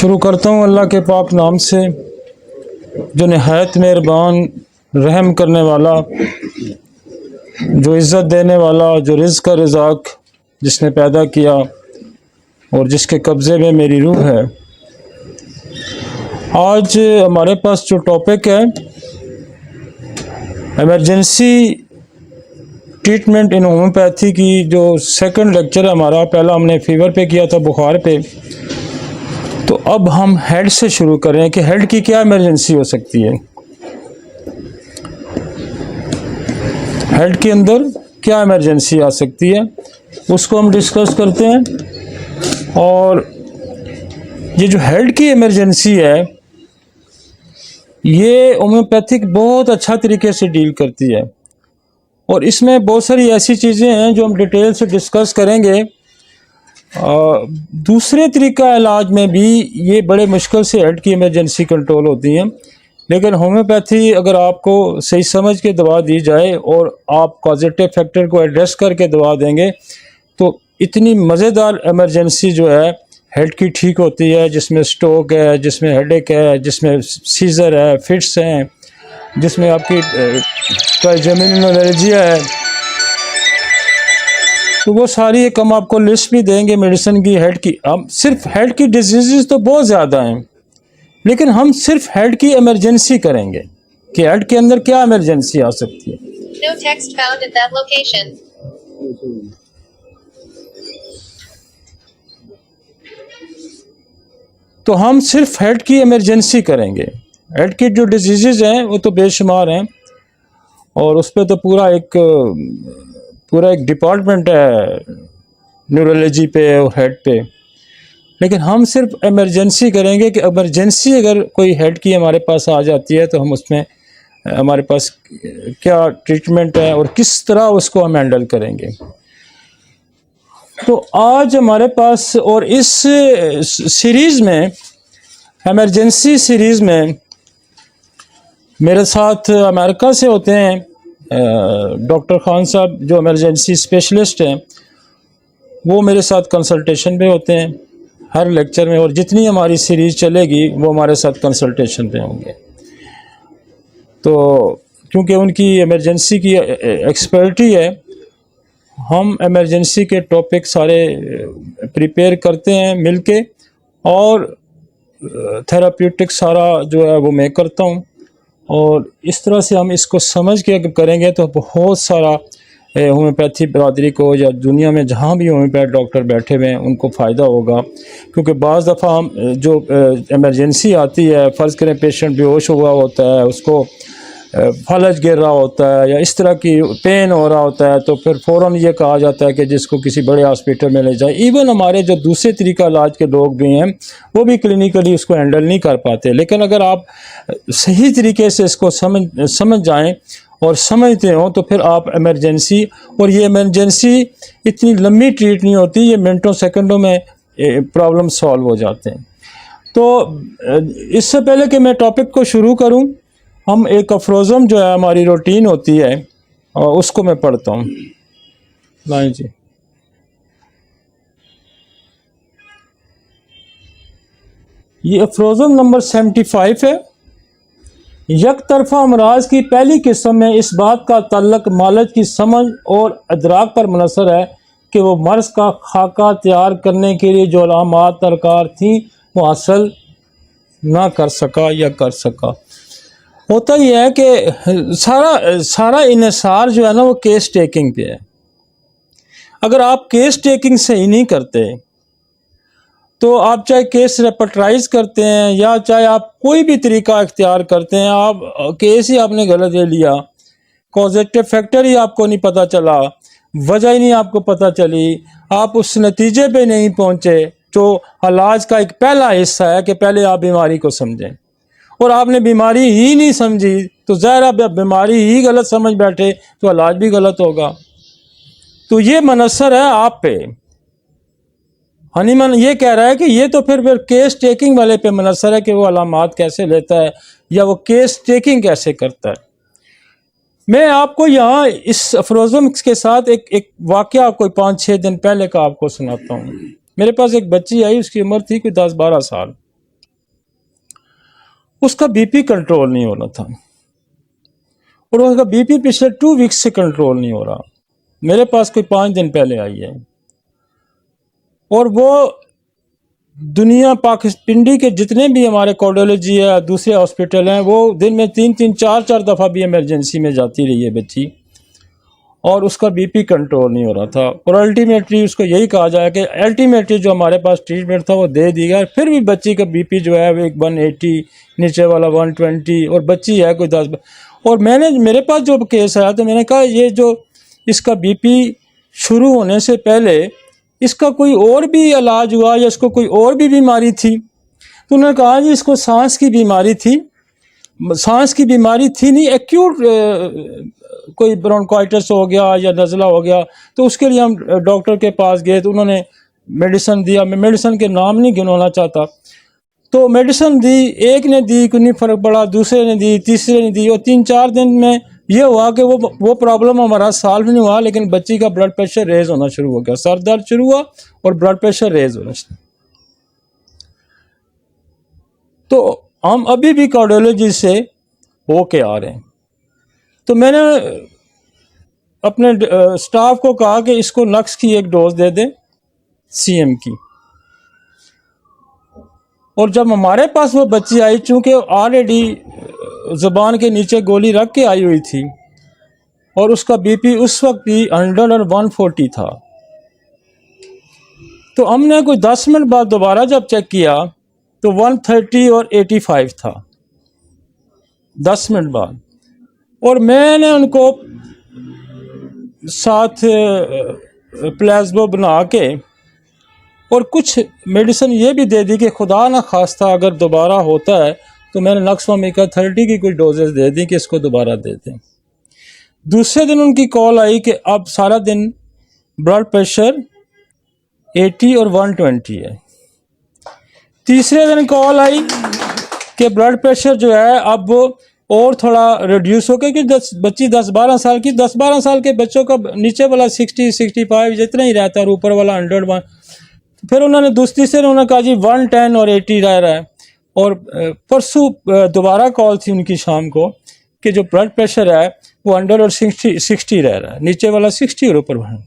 शुरू करता हूँ अल्लाह के पाक नाम से जो नहायत मेहरबान रहम करने वाला, जो इज़्ज़त देने वाला, जो रिज़्क़ का रज़ाक जिसने पैदा किया और जिसके कब्ज़े में मेरी रूह है। आज हमारे पास जो टॉपिक है इमरजेंसी ट्रीटमेंट इन होम्योपैथी की, जो सेकंड लेक्चर है हमारा। पहला हमने फीवर पे किया था, बुखार पे। तो अब हम हेड से शुरू कर रहे हैं कि हेड की क्या इमरजेंसी हो सकती है, हेड के अंदर क्या इमरजेंसी आ सकती है, उसको हम डिस्कस करते हैं। और ये जो हेड की इमरजेंसी है ये होम्योपैथिक बहुत अच्छा तरीके से डील करती है और इसमें बहुत सारी ऐसी चीज़ें हैं जो हम डिटेल से डिस्कस करेंगे। दूसरे तरीका इलाज में भी ये बड़े मुश्किल से हेड की इमरजेंसी कंट्रोल होती हैं, लेकिन होम्योपैथी अगर आपको सही समझ के दवा दी जाए और आप कॉजेटिव फैक्टर को एड्रेस करके दवा देंगे तो इतनी मज़ेदार इमरजेंसी जो है हेड की ठीक होती है, जिसमें स्ट्रोक है, जिसमें हेडेक है, जिसमें सीजर है, फिट्स हैं, जिसमें आपकी ट्राइजेमिनल एलर्जिया है। तो वो सारी एक हम आपको लिस्ट भी देंगे मेडिसिन की हेड की। हम सिर्फ हेड की डिजीज़ तो बहुत ज़्यादा हैं, लेकिन हम सिर्फ हेड की इमरजेंसी करेंगे कि हेड के अंदर क्या इमरजेंसी आ सकती है। No text found at that location. तो हम सिर्फ हेड की इमरजेंसी करेंगे। हेड की जो डिजीज़ हैं वो तो बेशुमार हैं और उस पर तो पूरा एक डिपार्टमेंट है न्यूरोलॉजी पे और हेड पे, लेकिन हम सिर्फ इमरजेंसी करेंगे कि इमरजेंसी अगर कोई हेड की हमारे पास आ जाती है तो हम उसमें हमारे पास क्या ट्रीटमेंट है और किस तरह उसको हम हैंडल करेंगे। तो आज हमारे पास और इस सीरीज़ में, इमरजेंसी सीरीज़ में, मेरे साथ अमेरिका से होते हैं डॉक्टर खान साहब जो इमरजेंसी स्पेशलिस्ट हैं। वो मेरे साथ कंसल्टेशन पे होते हैं हर लेक्चर में, और जितनी हमारी सीरीज़ चलेगी वो हमारे साथ कंसल्टेशन पे होंगे। तो क्योंकि उनकी इमरजेंसी की एक्सपर्टी है, हम इमरजेंसी के टॉपिक सारे प्रिपेयर करते हैं मिलके, और थेराप्यूटिक सारा जो है वो मैं करता हूँ। और इस तरह से हम इसको समझ के करेंगे तो बहुत सारा होम्योपैथी बरादरी को या दुनिया में जहाँ भी होम्योपैथ डॉक्टर बैठे हुए हैं उनको फ़ायदा होगा। क्योंकि बाज़ दफ़ा हम जो इमरजेंसी आती है, फ़र्ज़ करें पेशेंट बेहोश हुआ होता है, उसको फलज गिर रहा होता है या इस तरह की पेन हो रहा होता है, तो फिर फ़ौरन ये कहा जाता है कि जिसको किसी बड़े हॉस्पिटल में ले जाए। इवन हमारे जो दूसरे तरीका इलाज के लोग भी हैं वो भी क्लिनिकली उसको हैंडल नहीं कर पाते। लेकिन अगर आप सही तरीके से इसको समझ जाएं और समझते हो तो फिर आप इमरजेंसी, और ये इमरजेंसी इतनी लंबी ट्रीट नहीं होती, ये मिनटों सेकंडों में प्रॉब्लम सॉल्व हो जाते हैं। तो इससे पहले कि मैं टॉपिक को शुरू करूं, हम एक अफ्रोज़म जो है हमारी रूटीन होती है और उसको मैं पढ़ता हूँ। लाइन जी। ये अफ्रोज़म नंबर 75 है। यक तरफा अमराज की पहली किस्म में इस बात का ताल्लुक मालज की समझ और अदराक पर मुनहसर है कि वो मर्ज का खाका तैयार करने के लिए जो अलामात दरकार थी वो हासिल ना कर सका या कर सका। होता ही है कि सारा इन्हिसार जो है ना वो केस टेकिंग पे है। अगर आप केस टेकिंग सही नहीं करते तो आप चाहे केस रेपर्टाइज करते हैं या चाहे आप कोई भी तरीका इख्तियार करते हैं, आप केस ही आपने गलत ले लिया, कॉजेटिव फैक्टर ही आपको नहीं पता चला, वजह ही नहीं आपको पता चली, आप उस नतीजे पे नहीं पहुंचे जो इलाज का एक पहला हिस्सा है कि पहले आप बीमारी को समझें, और आपने बीमारी ही नहीं समझी तो ज़ाहिर आप बीमारी ही गलत समझ बैठे तो इलाज भी गलत होगा। तो ये मुनहसर है आप पे। हनीमन ये कह रहा है कि ये तो फिर केस टेकिंग वाले पे मुनहसर है कि वो अलामात कैसे लेता है या वो केस टेकिंग कैसे करता है। मैं आपको यहाँ इस अफरोज़म के साथ एक वाक़या कोई 5-6 दिन पहले का आपको सुनाता हूँ। मेरे पास एक बच्ची आई, उसकी उम्र थी कोई 10-12 साल। उसका बीपी कंट्रोल नहीं हो रहा था, और उसका बीपी पिछले 2 वीक्स से कंट्रोल नहीं हो रहा। मेरे पास कोई 5 दिन पहले आई है, और वो दुनिया पिंडी के जितने भी हमारे कार्डियोलॉजी है, दूसरे हॉस्पिटल हैं, वो दिन में 3-3 4-4 दफ़ा भी इमरजेंसी में जाती रही है बच्ची, और उसका बीपी कंट्रोल नहीं हो रहा था। और अल्टीमेटली उसको यही कहा जाए कि अल्टीमेटली जो हमारे पास ट्रीटमेंट था वो दे दी गया, फिर भी बच्ची का बीपी जो है वो 180, नीचे वाला 120, और बच्ची है कोई 10। और मेरे पास जो केस आया तो मैंने कहा ये जो इसका बीपी शुरू होने से पहले इसका कोई और भी इलाज हुआ या इसको कोई और भी बीमारी थी? तो उन्होंने कहा जी इसको सांस की बीमारी थी। सांस की बीमारी थी नहीं, एक्यूट कोई ब्रोंकाइटिस हो गया या नज़ला हो गया। तो उसके लिए हम डॉक्टर के पास गए, तो उन्होंने मेडिसिन दिया। मैं मेडिसिन के नाम नहीं गिनवाना चाहता। तो मेडिसिन दी, एक ने दी, कोई नहीं फ़र्क पड़ा, दूसरे ने दी, तीसरे ने दी, और 3-4 दिन में ये हुआ कि वो प्रॉब्लम हमारा सॉल्व नहीं हुआ, लेकिन बच्ची का ब्लड प्रेशर रेज होना शुरू हो गया, सर दर्द शुरू हुआ और ब्लड प्रेशर रेज होना शुरू। तो हम अभी भी कार्डियोलॉजी से होके आ रहे हैं। तो मैंने अपने स्टाफ को कहा कि इसको नक्स की एक डोज दे दें, CM की। और जब हमारे पास वो बच्ची आई, चूँकि ऑलरेडी ज़ुबान के नीचे गोली रख के आई हुई थी, और उसका बीपी उस वक्त भी 100 और 140 था, तो हमने कोई 10 मिनट बाद दोबारा जब चेक किया तो 130 और 85 था 10 मिनट बाद। और मैंने उनको साथ प्लेसबो बना के और कुछ मेडिसिन ये भी दे दी कि खुदा ना खास्ता अगर दोबारा होता है तो मैंने नक्सवामिका 30 की कुछ डोजेस दे दी कि इसको दोबारा दे दें। दूसरे दिन उनकी कॉल आई कि अब सारा दिन ब्लड प्रेशर 80 और 120 है। तीसरे दिन कॉल आई कि ब्लड प्रेशर जो है अब और थोड़ा रिड्यूस हो गया, कि बच्ची 10-12 साल की, 10-12 साल के बच्चों का नीचे वाला 60-65 जितना ही रहता है और ऊपर वाला 101। फिर उन्होंने तीसरे उन्होंने कहा जी 110 और 80 रह रहा है। और परसों दोबारा कॉल थी उनकी शाम को कि जो ब्लड प्रेशर है वो 100 और 60 रह रहा है, नीचे वाला 60 और ऊपर 1।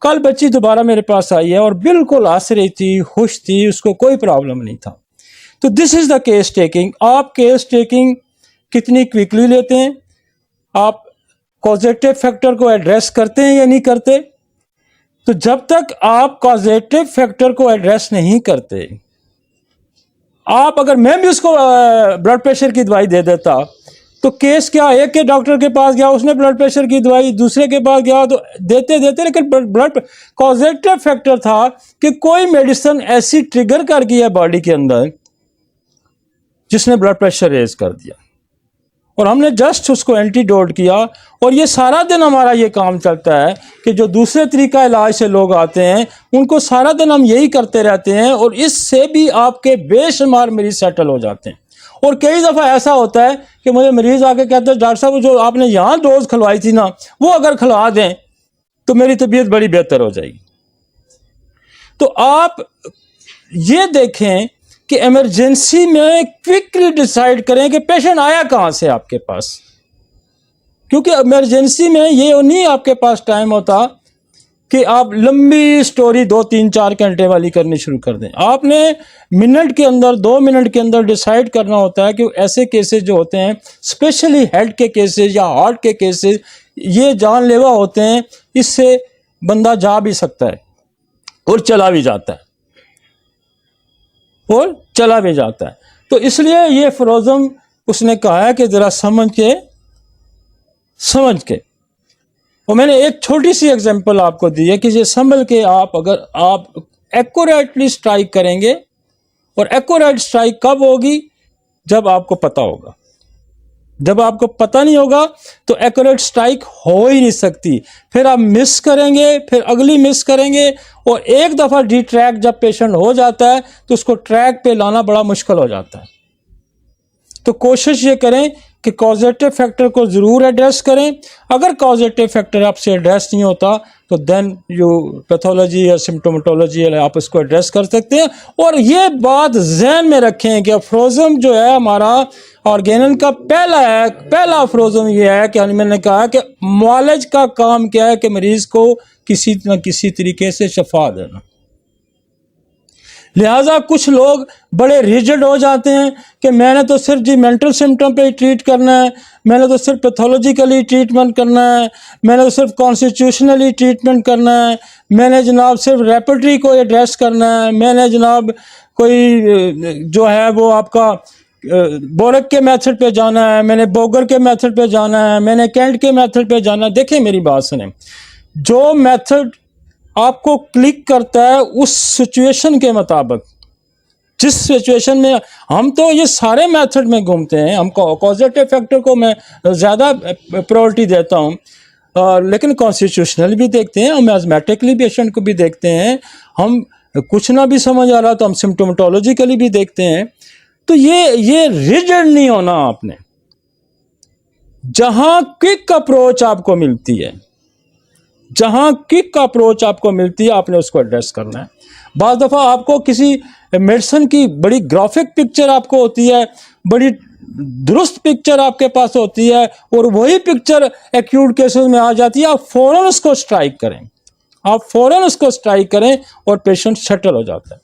कल बच्ची दोबारा मेरे पास आई है और बिल्कुल हंस रही थी, खुश थी, उसको कोई प्रॉब्लम नहीं था। तो this is the case taking. आप केस टेकिंग कितनी क्विकली लेते हैं, आप कॉजेटिव फैक्टर को एड्रेस करते हैं या नहीं करते। तो जब तक आप कॉजेटिव फैक्टर को एड्रेस नहीं करते, आप अगर मैं भी उसको ब्लड प्रेशर की दवाई दे देता तो केस क्या, एक के डॉक्टर के पास गया, उसने ब्लड प्रेशर की दवाई, दूसरे के पास गया तो देते, लेकिन ब्लड कॉजेटिव फैक्टर था कि कोई मेडिसिन ऐसी ट्रिगर कर गई है बॉडी के अंदर जिसने ब्लड प्रेशर रेज कर दिया, और हमने जस्ट उसको एंटीडोट किया। और ये सारा दिन हमारा ये काम चलता है कि जो दूसरे तरीका इलाज से लोग आते हैं उनको सारा दिन हम यही करते रहते हैं, और इससे भी आपके बेशुमार मरीज सेटल हो जाते हैं। और कई दफ़ा ऐसा होता है कि मुझे मरीज़ आके कहते हैं डॉक्टर साहब जो आपने यहाँ डोज खिलवाई थी ना, वो अगर खिलवा दें तो मेरी तबीयत बड़ी बेहतर हो जाएगी। तो आप ये देखें कि इमरजेंसी में क्विकली डिसाइड करें कि पेशेंट आया कहाँ से आपके पास, क्योंकि इमरजेंसी में ये नहीं आपके पास टाइम होता कि आप लंबी स्टोरी 2-3-4 घंटे वाली करनी शुरू कर दें। आपने मिनट के अंदर, 2 मिनट के अंदर डिसाइड करना होता है कि ऐसे केसेस जो होते हैं, स्पेशली हेड के केसेस या हार्ट के केसेस, ये जानलेवा होते हैं, इससे बंदा जा भी सकता है और चला भी जाता है, तो इसलिए ये फिरोज़म उसने कहा है कि ज़रा समझ के। और मैंने एक छोटी सी एग्जांपल आपको दी है कि ये संभल के अगर आप एक्यूरेटली स्ट्राइक करेंगे, और एक्यूरेट स्ट्राइक कब होगी, जब आपको पता होगा। जब आपको पता नहीं होगा तो एक्यूरेट स्ट्राइक हो ही नहीं सकती, फिर आप मिस करेंगे, फिर अगली मिस करेंगे, और एक दफ़ा डी ट्रैक जब पेशेंट हो जाता है तो उसको ट्रैक पे लाना बड़ा मुश्किल हो जाता है। तो कोशिश ये करें कि कॉजेटिव फैक्टर को ज़रूर एड्रेस करें। अगर कॉजेटिव फैक्टर आपसे एड्रेस नहीं होता तो देन जो पैथोलॉजी या सिम्टोमेटोलॉजी है आप उसको एड्रेस कर सकते हैं। और ये बात जहन में रखें कि अफ्रोज़म जो है हमारा ऑर्गेनल का पहला अफ्रोज़म ये है कि मैंने कहा कि मुआलिज का काम क्या है कि मरीज़ को किसी न किसी तरीके से शफा देना। लिहाजा कुछ लोग बड़े रिजिड हो जाते हैं कि मैंने तो सिर्फ जी मेंटल सिम्टम पे ही ट्रीट करना है, मैंने तो सिर्फ पैथोलॉजिकली ट्रीटमेंट करना है, मैंने तो सिर्फ कॉन्स्टिट्यूशनली ट्रीटमेंट करना है, मैंने जनाब सिर्फ रेपर्टरी को एड्रेस करना है, मैंने जनाब कोई जो है वो आपका बोरक के मेथड पे जाना है, मैंने बोगर के मेथड पे जाना है, मैंने कैंट के मेथड पे जाना है। देखिए मेरी बात सुने, जो मेथड आपको क्लिक करता है उस सिचुएशन के मुताबिक, जिस सिचुएशन में हम तो ये सारे मेथड में घूमते हैं, हम कॉजेटिव फैक्टर को मैं ज़्यादा प्रायोरिटी देता हूँ, लेकिन कॉन्स्टिट्यूशनल भी देखते हैं, हम एजमेटिकली पेशेंट को भी देखते हैं, हम कुछ ना भी समझ आ रहा तो हम सिम्टोमेटोलॉजिकली भी देखते हैं। तो ये रिजिड नहीं होना आपने। जहाँ क्विक अप्रोच आपको मिलती है, जहाँ क्विक अप्रोच आपको मिलती है आपने उसको एड्रेस करना है। बाज़ दफ़ा आपको किसी मेडिसिन की बड़ी ग्राफिक पिक्चर आपको होती है, बड़ी दुरुस्त पिक्चर आपके पास होती है और वही पिक्चर एक्यूट केसेस में आ जाती है, आप फ़ौरन उसको स्ट्राइक करें, आप फ़ौरन उसको स्ट्राइक करें और पेशेंट सेटल हो जाता है।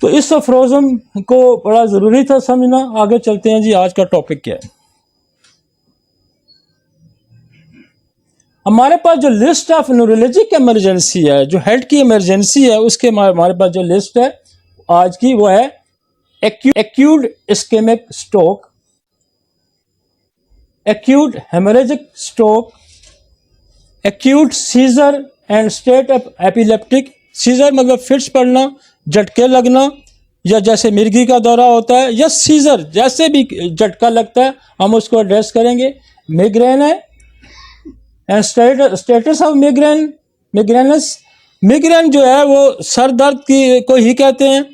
तो इस अफ्रोज़म को बड़ा ज़रूरी था समझना। आगे चलते हैं जी, आज का टॉपिक क्या है। हमारे पास जो लिस्ट ऑफ न्यूरोलॉजिक इमरजेंसी है, जो हेड की इमरजेंसी है, उसके हमारे पास जो लिस्ट है आज की वो है acute ischaemic stroke, acute haemorrhagic stroke, acute seizure and state epileptic. Seizure मतलब फिट्स पड़ना, झटके लगना, या जैसे मिर्गी का दौरा होता है, या सीजर जैसे भी झटका लगता है हम उसको एड्रेस करेंगे। मिग्रेन है एंड स्टेटस ऑफ मिग्रेनस। मिग्रेन जो है वो सर दर्द की को ही कहते हैं,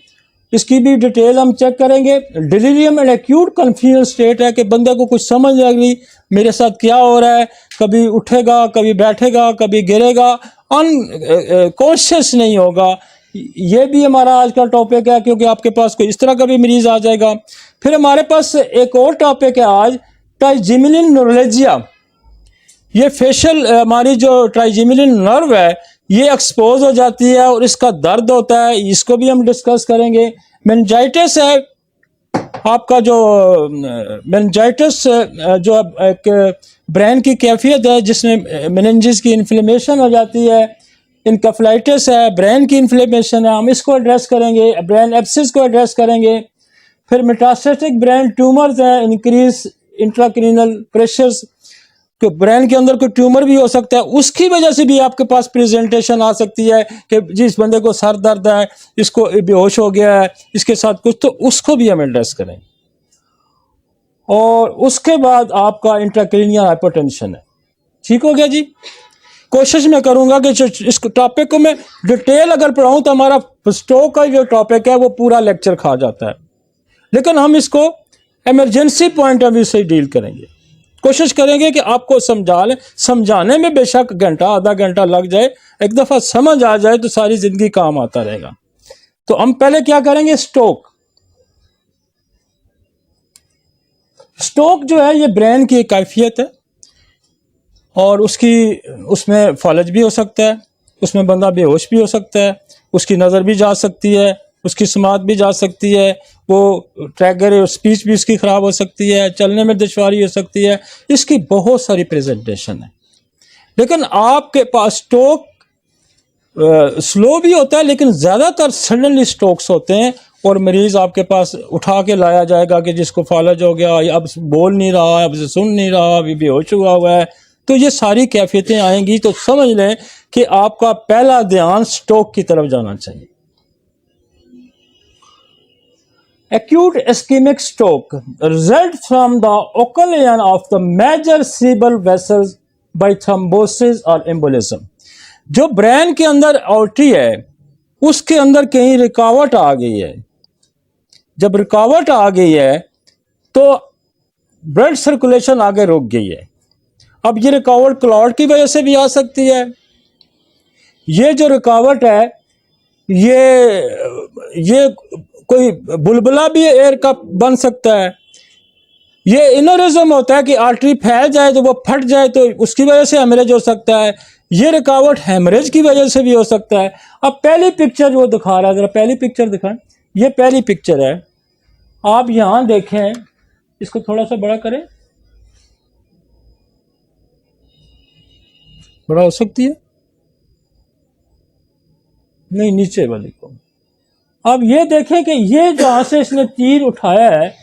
इसकी भी डिटेल हम चेक करेंगे। Delirium and acute confusion state है कि बंदे को कुछ समझ नहीं आ रही मेरे साथ क्या हो रहा है, कभी उठेगा, कभी बैठेगा, कभी गिरेगा, अनकॉन्शियस नहीं होगा। ये भी हमारा आज का टॉपिक है, क्योंकि आपके पास कोई इस तरह का भी मरीज आ जाएगा। फिर हमारे पास एक और टॉपिक है आज, ट्राइजेमिनल न्यूरोलजिया। ये फेशियल हमारी जो ट्राइजेमिनल नर्व है ये एक्सपोज हो जाती है और इसका दर्द होता है, इसको भी हम डिस्कस करेंगे। मेनिंजाइटिस है आपका, जो मेनिंजाइटिस जो एक ब्रेन की कैफियत है जिसमें मेनिंजिस की इन्फ्लेमेशन हो जाती है। इनकेफेलाइटिस है, ब्रेन की इन्फ्लेमेशन है, हम इसको एड्रेस करेंगे। ब्रेन एब्सिस को एड्रेस करेंगे। फिर मेटास्टेटिक ब्रेन ट्यूमर्स हैं, इंक्रीज इंट्राक्रीनल प्रेशर्स, तो ब्रेन के अंदर कोई ट्यूमर भी हो सकता है, उसकी वजह से भी आपके पास प्रेजेंटेशन आ सकती है कि जिस बंदे को सर दर्द है, इसको बेहोश हो गया है, इसके साथ कुछ, तो उसको भी हम एड्रेस करें। और उसके बाद आपका इंट्राक्रेनियल हाइपरटेंशन है। ठीक हो गया जी। कोशिश मैं करूंगा कि इस टॉपिक को मैं डिटेल अगर पढ़ाऊं तो हमारा स्ट्रोक का जो टॉपिक है वो पूरा लेक्चर खा जाता है, लेकिन हम इसको इमरजेंसी पॉइंट ऑफ व्यू से डील करेंगे। कोशिश करेंगे कि आपको समझाने में बेशक घंटा आधा घंटा लग जाए, एक दफ़ा समझ आ जाए तो सारी ज़िंदगी काम आता रहेगा। तो हम पहले क्या करेंगे, स्ट्रोक। स्ट्रोक जो है ये ब्रेन की एक कैफियत है और उसमें फॉलेज भी हो सकता है, उसमें बंदा बेहोश भी हो सकता है, उसकी नज़र भी जा सकती है, उसकी समात भी जा सकती है, वो ट्रैगर और स्पीच भी उसकी ख़राब हो सकती है, चलने में दुश्वारी हो सकती है, इसकी बहुत सारी प्रेजेंटेशन है। लेकिन आपके पास स्ट्रोक स्लो भी होता है, लेकिन ज़्यादातर सडनली स्ट्रोक्स होते हैं और मरीज़ आपके पास उठा के लाया जाएगा कि जिसको फालज हो गया, अब बोल नहीं रहा, अब सुन नहीं रहा, अभी बेहोश हुआ है। तो ये सारी कैफियतें आएंगी, तो समझ लें कि आपका पहला ध्यान स्ट्रोक की तरफ जाना चाहिए। Acute ischemic stroke results from the occlusion of the major cerebral vessels by thrombosis or embolism। जो ब्रेन के अंदर आर्टरी है उसके अंदर कहीं रुकावट आ गई है। जब रुकावट आ गई है तो ब्लड सर्कुलेशन आगे रुक गई है। अब ये रुकावट क्लॉट की वजह से भी आ सकती है। ये जो रुकावट है ये कोई बुलबुला भी एयर का बन सकता है। ये इनोरिज्म होता है कि आर्टरी फैल जाए तो वो फट जाए तो उसकी वजह से हेमरेज हो सकता है। ये रुकावट हेमरेज की वजह से भी हो सकता है। अब पहली पिक्चर जो दिखा रहा है, जरा पहली पिक्चर दिखाएं। ये पहली पिक्चर है, आप यहां देखें, इसको थोड़ा सा बड़ा करें, बड़ा हो सकती है, नहीं नीचे वाली को। अब ये देखें कि ये जहां से इसने तीर उठाया है,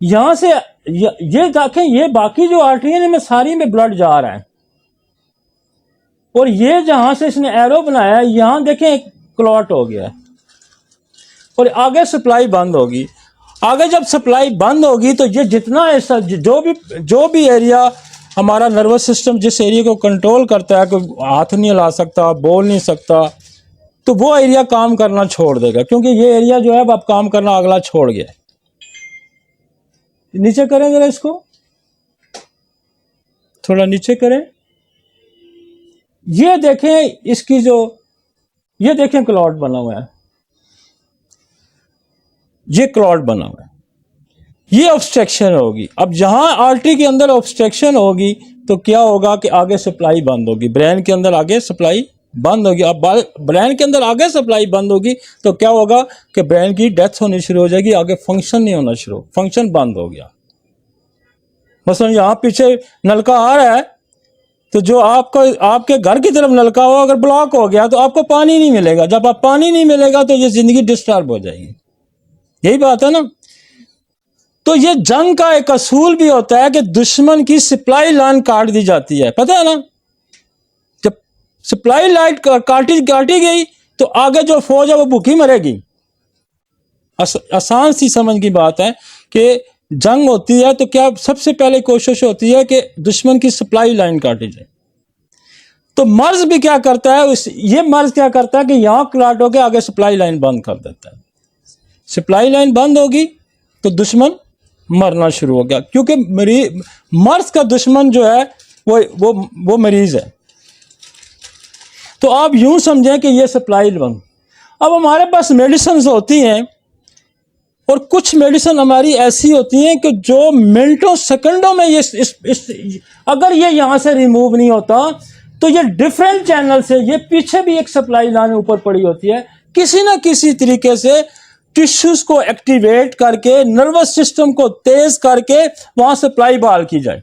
यहां से ये देखें, ये बाकी जो आर्टरी में सारी में ब्लड जा रहा है, और ये जहां से इसने एरो बनाया है, यहां देखें एक क्लॉट हो गया है, और आगे सप्लाई बंद होगी। आगे जब सप्लाई बंद होगी तो ये जितना ऐसा जो भी एरिया हमारा नर्वस सिस्टम जिस एरिया को कंट्रोल करता है, कोई हाथ नहीं हिला सकता, बोल नहीं सकता, तो वो एरिया काम करना छोड़ देगा, क्योंकि ये एरिया जो है अब काम करना अगला छोड़ गया। नीचे करें जरा, इसको थोड़ा नीचे करें। ये देखें इसकी ये देखें क्लॉट बना हुआ है, ये क्लॉट बना हुआ है, ये ऑब्स्ट्रक्शन होगी। अब जहां आर्टरी के अंदर ऑब्स्ट्रक्शन होगी तो क्या होगा कि आगे सप्लाई बंद होगी, ब्रेन के अंदर आगे सप्लाई बंद होगी। अब ब्रेन के अंदर आगे सप्लाई बंद होगी तो क्या होगा कि ब्रेन की डेथ होनी शुरू हो जाएगी, आगे फंक्शन नहीं होना शुरू, फंक्शन बंद हो गया। मसलन यहां पीछे नलका आ रहा है, तो जो आपके घर की तरफ नलका हो अगर ब्लॉक हो गया तो आपको पानी नहीं मिलेगा। जब आप पानी नहीं मिलेगा तो ये जिंदगी डिस्टर्ब हो जाएगी, यही बात है ना। तो ये जंग का एक असूल भी होता है कि दुश्मन की सप्लाई लाइन काट दी जाती है, पता है ना। जब सप्लाई लाइन काटी गई तो आगे जो फौज है वो भूखी मरेगी। आसान सी समझ की बात है कि जंग होती है तो क्या सबसे पहले कोशिश होती है कि दुश्मन की सप्लाई लाइन काटी जाए। तो मर्ज भी क्या करता है, ये मर्ज क्या करता है कि यहां क्लॉट होकर आगे सप्लाई लाइन बंद कर देता है। सप्लाई लाइन बंद होगी तो दुश्मन मरना शुरू हो गया, क्योंकि मर्ज का दुश्मन जो है वो मरीज है। तो आप यूं समझें कि ये सप्लाई बंद। अब हमारे पास मेडिसिन होती हैं, और कुछ मेडिसिन हमारी ऐसी होती हैं कि जो मिनटों सेकंडों में अगर ये यहां से रिमूव नहीं होता तो ये डिफरेंट चैनल से, ये पीछे भी एक सप्लाई लाइन ऊपर पड़ी होती है, किसी ना किसी तरीके से टिश्यूज को एक्टिवेट करके नर्वस सिस्टम को तेज करके वहां सप्लाई बहाल की जाए।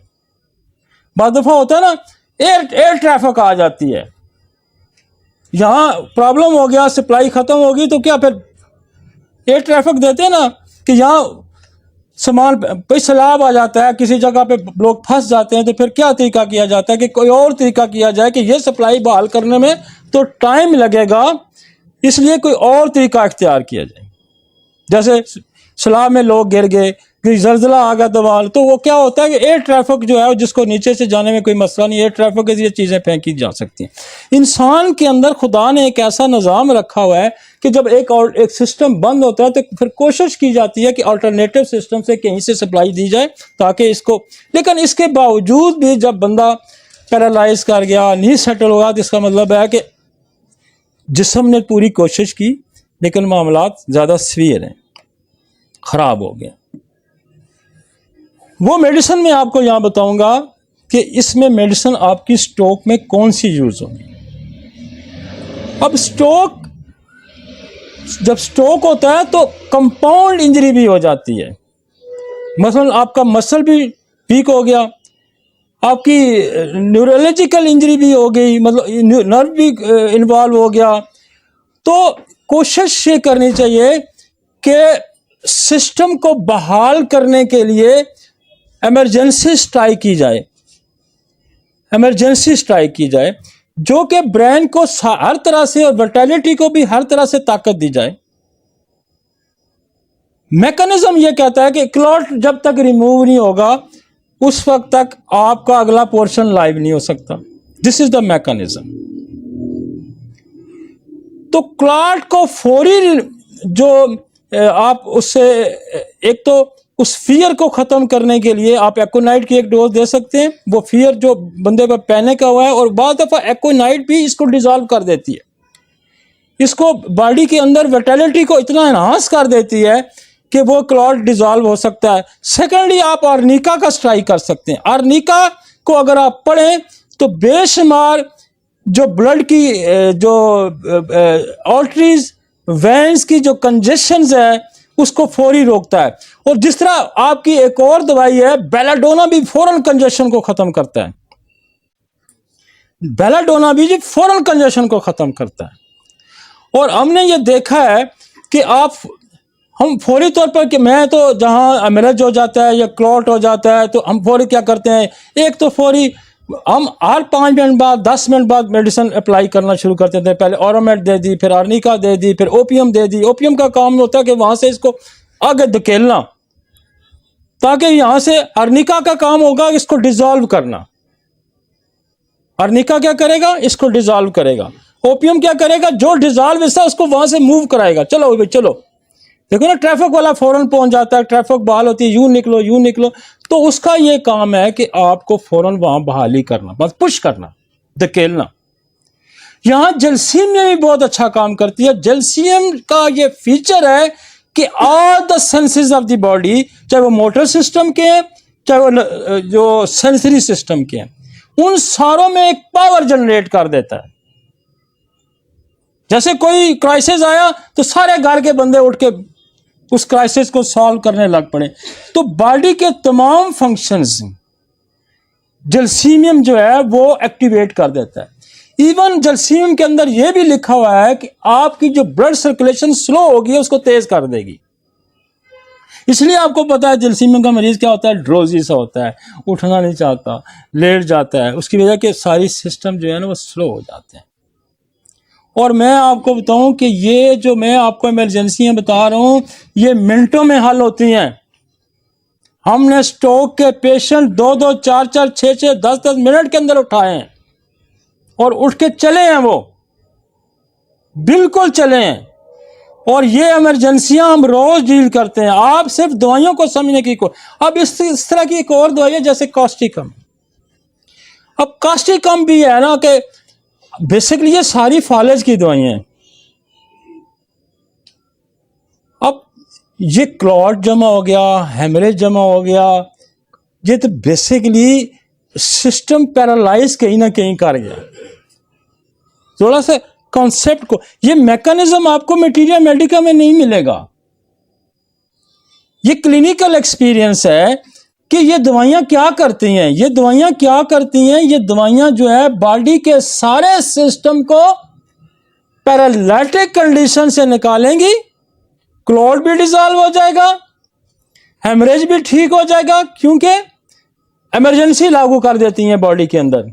बाद दफा होता है ना, एयर ट्रैफिक आ जाती है, यहां प्रॉब्लम हो गया, सप्लाई खत्म होगी तो क्या फिर एयर ट्रैफिक देते हैं ना कि यहाँ सामान पे सैलाब आ जाता है, किसी जगह पे लोग फंस जाते हैं, तो फिर क्या तरीका किया जाता है कि कोई और तरीका किया जाए कि ये सप्लाई बहाल करने में तो टाइम लगेगा, इसलिए कोई और तरीका इख्तियार किया जाए। जैसे सैलाब में लोग गिर गए, जलजिला आ गया दबाव, तो वो क्या होता है कि एयर ट्रैफिक जो है जिसको नीचे से जाने में कोई मसला नहीं, एयर ट्रैफिक के ये चीज़ें फेंकी जा सकती हैं। इंसान के अंदर खुदा ने एक ऐसा निज़ाम रखा हुआ है कि जब एक सिस्टम बंद होता है तो फिर कोशिश की जाती है कि अल्टरनेटिव सिस्टम से कहीं से सप्लाई दी जाए ताकि इसको, लेकिन इसके बावजूद भी जब बंदा पैरालाइज कर गया, नहीं सेटल होगा, तो इसका मतलब है कि जिस्म ने पूरी कोशिश की लेकिन मामलात ज़्यादा सीवियर हैं, ख़राब हो गए। वो मेडिसिन मैं आपको यहाँ बताऊंगा कि इसमें मेडिसिन आपकी स्ट्रोक में कौन सी यूज होगी। अब जब स्ट्रोक होता है तो कंपाउंड इंजरी भी हो जाती है। मसलन आपका मसल भी वीक हो गया, आपकी न्यूरोलॉजिकल इंजरी भी हो गई, मतलब नर्व भी इन्वॉल्व हो गया। तो कोशिश ये करनी चाहिए कि सिस्टम को बहाल करने के लिए इमरजेंसी स्ट्राइक की जाए, इमरजेंसी स्ट्राइक की जाए, जो कि ब्रेन को हर तरह से और वर्टिलिटी को भी हर तरह से ताकत दी जाए। मैकेनिज्म यह कहता है कि क्लॉट जब तक रिमूव नहीं होगा उस वक्त तक आपका अगला पोर्शन लाइव नहीं हो सकता। This is the mechanism. तो क्लॉट को फौरी जो आप उससे एक तो उस फियर को ख़त्म करने के लिए आप एकोनाइट की एक डोज दे सकते हैं। वो फियर जो बंदे पर पैनिक का हुआ है, और बहुत दफ़ा एकोनाइट भी इसको डिसॉल्व कर देती है, इसको बॉडी के अंदर विटेलिटी को इतना एनहांस कर देती है कि वो क्लॉट डिसॉल्व हो सकता है। सेकेंडली, आप आर्निका का स्ट्राइक कर सकते हैं। आर्निका को अगर आप पढ़ें तो बेशुमार जो ब्लड की जो आर्टरीज वेन्स की जो कंजेशंस है उसको फौरी रोकता है। और जिस तरह आपकी एक और दवाई है बेलाडोना, भी फौरन कंजेशन को खत्म करता है। बेलाडोना भी जी फौरन कंजेशन को खत्म करता है। और हमने ये देखा है कि हम फौरी तौर पर, कि मैं तो जहां एमरेज हो जाता है या क्लॉट हो जाता है तो हम फौरी क्या करते हैं, एक तो फौरी हम हर 5 मिनट बाद 10 मिनट बाद मेडिसिन अप्लाई करना शुरू करते थे। पहले ऑरोमेट दे दी, फिर आर्निका दे दी, फिर ओपियम दे दी। ओपियम का काम होता है कि वहां से इसको आगे धकेलना, ताकि यहां से आर्निका का काम होगा इसको डिसॉल्व करना। आर्निका क्या करेगा, इसको डिसॉल्व करेगा। ओपियम क्या करेगा, जो डिसॉल्व हिस्सा उसको वहां से मूव कराएगा। चलो भाई चलो, देखो ना, ट्रैफिक वाला फौरन पहुंच जाता है, ट्रैफिक बहाल होती है, यूं निकलो। तो उसका ये काम है कि आपको फौरन वहां बहाली करना, बस पुश करना, धकेलना। यहां जलसीम में भी बहुत अच्छा काम करती है। जलसीम का ये फीचर है कि all the senses of the body, चाहे वो मोटर सिस्टम के हैं, चाहे वो जो सेंसरी सिस्टम के हैं, उन सारों में एक पावर जनरेट कर देता है। जैसे कोई क्राइसिस आया तो सारे घर के बंदे उठ के उस क्राइसिस को सॉल्व करने लग पड़े। तो बॉडी के तमाम फंक्शंस जलसीमियम जो है वो एक्टिवेट कर देता है। इवन जलसीमियम के अंदर यह भी लिखा हुआ है कि आपकी जो ब्लड सर्कुलेशन स्लो होगी उसको तेज कर देगी। इसलिए आपको पता है जलसीमियम का मरीज क्या होता है, ड्रोजी सा होता है, उठना नहीं चाहता, लेट जाता है। उसकी वजह के सारी सिस्टम जो है ना वो स्लो हो जाते हैं। और मैं आपको बताऊं कि ये जो मैं आपको इमरजेंसियां बता रहा हूं ये मिनटों में हल होती हैं। हमने स्ट्रोक के पेशेंट 2-2, 4-4, 6-6, 10-10 मिनट के अंदर उठाए हैं और उठ के चले हैं, वो बिल्कुल चले हैं। और ये इमरजेंसियां हम रोज डील करते हैं। आप सिर्फ दवाइयों को समझने की अब इस तरह की एक और दवाई है जैसे कॉस्टिकम। अब कॉस्टिकम भी है ना कि बेसिकली ये सारी फालेज की दवाइयां हैं। अब ये क्लॉट जमा हो गया, हेमरेज जमा हो गया, ये तो बेसिकली सिस्टम पैरालाइज कहीं ना कहीं कर गया। थोड़ा सा कॉन्सेप्ट को, ये मैकेनिज्म आपको मटीरियल मेडिका में नहीं मिलेगा। ये क्लिनिकल एक्सपीरियंस है कि ये दवाइयां क्या करती हैं। ये दवाइयां जो है बॉडी के सारे सिस्टम को पैरालिटिक कंडीशन से निकालेंगी, क्लॉट भी डिसॉल्व हो जाएगा, हेमरेज भी ठीक हो जाएगा, क्योंकि इमरजेंसी लागू कर देती हैं बॉडी के अंदर।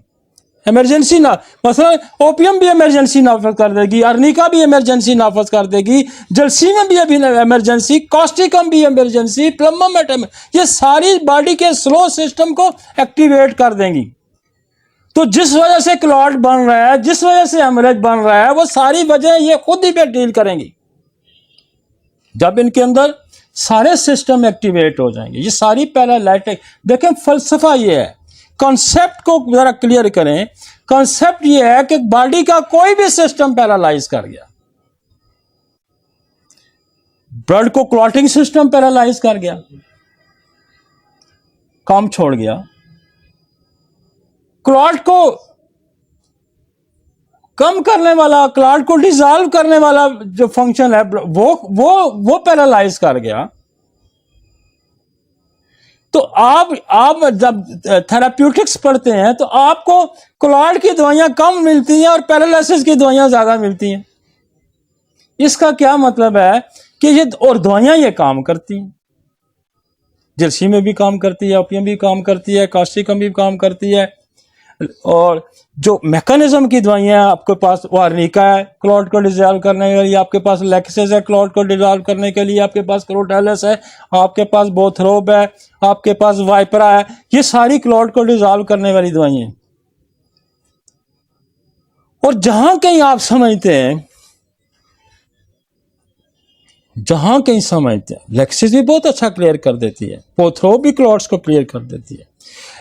इमरजेंसी ना, मसलन ओपियम भी इमरजेंसी नाफज कर देगी, अर्निका भी इमरजेंसी नाफज कर देगी, जलसीम भी इमरजेंसी, कॉस्टिकम भी इमरजेंसी, प्लम्बामेट, ये सारी बॉडी के स्लो सिस्टम को एक्टिवेट कर देंगी। तो जिस वजह से क्लॉट बन रहा है, जिस वजह से हेमरेज बन रहा है, वो सारी वजह ये खुद ही पे डील करेंगी। जब इनके अंदर सारे सिस्टम एक्टिवेट हो जाएंगे, ये सारी पैरालाइटिक। देखें फलसफा ये है, कॉन्सेप्ट को जरा क्लियर करें। कॉन्सेप्ट ये है कि बॉडी का कोई भी सिस्टम पैरालाइज कर गया, ब्लड को क्लॉटिंग सिस्टम पैरालाइज कर गया, काम छोड़ गया। क्लॉट को कम करने वाला, क्लॉट को डिसॉल्व करने वाला जो फंक्शन है वो पैरालाइज कर गया। तो आप जब थेराप्यूटिक्स पढ़ते हैं तो आपको क्लॉट की दवाइयां कम मिलती हैं और पैरालिसिस की दवाइयां ज्यादा मिलती हैं। इसका क्या मतलब है कि ये और दवाइयां ये काम करती हैं, जलसी में भी काम करती है, ओपियम भी काम करती है, कॉस्टिकम भी काम करती है। और जो मैकेनिज्म की दवाइयां आपके पास, वो अर्निका है क्लॉट को डिसॉल्व करने के लिए, आपके पास लेक्सिस है क्लॉट को डिसॉल्व करने के लिए, आपके पास क्रोटेलस है, आपके पास बोथरोब है, आपके पास वाइपरा है, ये सारी क्लॉट को डिसॉल्व करने वाली दवाइयां हैं। और जहां कहीं आप समझते हैं जहां कहीं समझते हैं। लेक्सिस भी बहुत अच्छा क्लियर कर देती है, पोथ्रो भी क्लॉट्स को क्लियर कर देती है।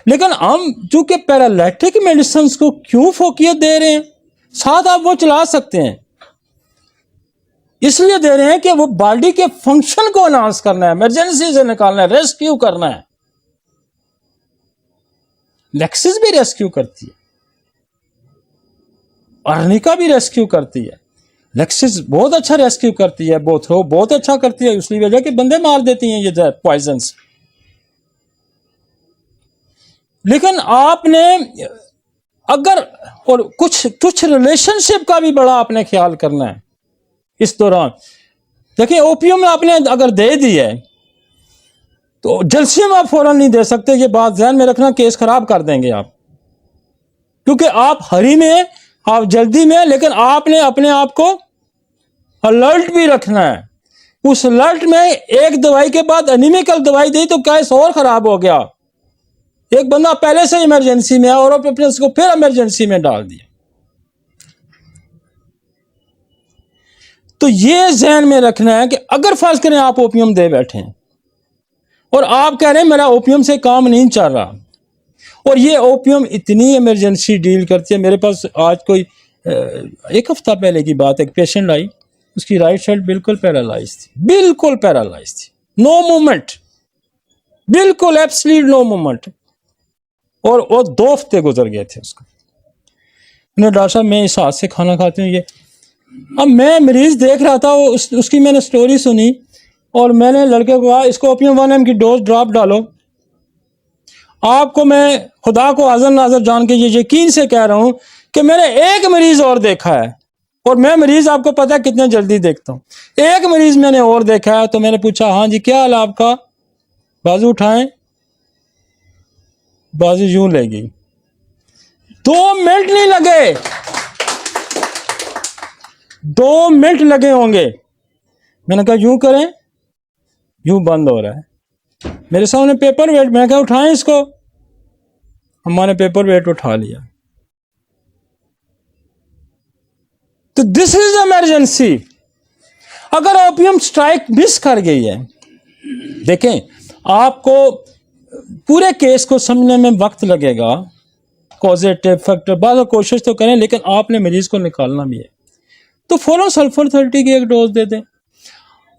लेकिन हम चूंकि पैरालिटिक मेडिसिन को क्यों फोकियत दे रहे हैं? साथ आप वो चला सकते हैं, इसलिए दे रहे हैं कि वो बॉडी के फंक्शन को एनहांस करना है, इमरजेंसी से निकालना है, रेस्क्यू करना है। लेक्सिस भी रेस्क्यू करती है, अर्निका भी रेस्क्यू करती है, लेक्सिस बहुत अच्छा रेस्क्यू करती है, बोथ्रो बहुत अच्छा करती है, इसलिए वजह कि बंदे मार देती हैं ये पॉइजन्स। लेकिन आपने अगर और कुछ रिलेशनशिप का भी बड़ा आपने ख्याल करना है इस दौरान। देखिए, ओपियम आपने अगर दे दी है तो जल्सियम आप फौरन नहीं दे सकते, ये बात ध्यान में रखना, केस खराब कर देंगे आप, क्योंकि आप हरी में, आप जल्दी में, लेकिन आपने अपने आप को अलर्ट भी रखना है। उस अलर्ट में एक दवाई के बाद एनीमिकल दवाई दी तो केस और खराब हो गया। एक बंदा पहले से इमरजेंसी में है और अपने उसको फिर इमरजेंसी में डाल दिया। तो ये ध्यान में रखना है कि अगर फर्ज करें आप ओपियम दे बैठे हैं और आप कह रहे हैं मेरा ओपियम से काम नहीं चल रहा, और ये ओपियम इतनी इमरजेंसी डील करती है। मेरे पास आज कोई एक हफ्ता पहले की बात, एक पेशेंट आई, उसकी राइट साइड बिल्कुल पैरालाइज थी, बिल्कुल पैरालाइज थी, नो मूवमेंट, बिल्कुल एब्सोल्यूट नो मूवमेंट, और वो 2 हफ्ते गुजर गए थे उसको। डॉक्टर साहब मैं इस हाथ से खाना खाती हूँ, ये अब मैं मरीज देख रहा था, उसकी मैंने स्टोरी सुनी और मैंने लड़के को कहा इसको ओपियम 1 mg की डोज ड्रॉप डालो। आपको मैं खुदा को हाज़िर नाज़िर जान के ये यकीन से कह रहा हूं कि मैंने एक मरीज और देखा है, और मैं मरीज आपको पता है कितने जल्दी देखता हूं। एक मरीज मैंने और देखा है, तो मैंने पूछा हाँ जी क्या हाल आपका, बाजू उठाएं, बाजू यूं लेगी, 2 मिनट नहीं लगे, 2 मिनट लगे होंगे। मैंने कहा यूं करें, यूं बंद हो रहा है, मेरे सामने पेपर वेट, मैंने कहा उठाएं इसको, हमारे पेपर वेट उठा लिया। तो दिस इज इमरजेंसी। अगर ओपियम स्ट्राइक मिस कर गई है, देखें आपको पूरे केस को समझने में वक्त लगेगा, कॉजेटिव फैक्टर, बाद कोशिश तो करें, लेकिन आपने मरीज को निकालना भी है, तो फौरन सल्फर 30 की एक डोज दे दें।